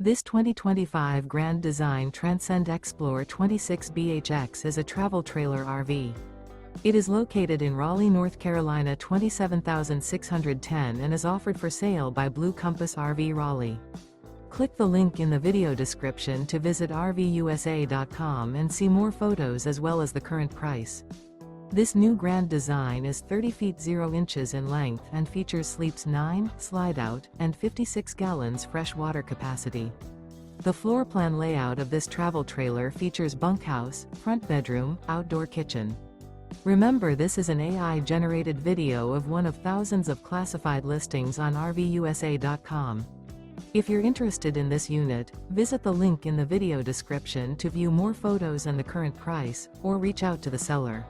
This 2025 Grand Design Transcend Xplor 26BHX is a travel trailer RV. It is located in Raleigh, North Carolina 27610 and is offered for sale by Blue Compass RV Raleigh. Click the link in the video description to visit RVUSA.com and see more photos as well as the current price. This new Grand Design is 30 feet 0 inches in length and features sleeps 9, Slideout, and 56 gallons fresh water capacity. The floor plan layout of this travel trailer features bunkhouse, front bedroom, outdoor kitchen. Remember, this is an AI-generated video of one of thousands of classified listings on RVUSA.com. If you're interested in this unit, visit the link in the video description to view more photos and the current price, or reach out to the seller.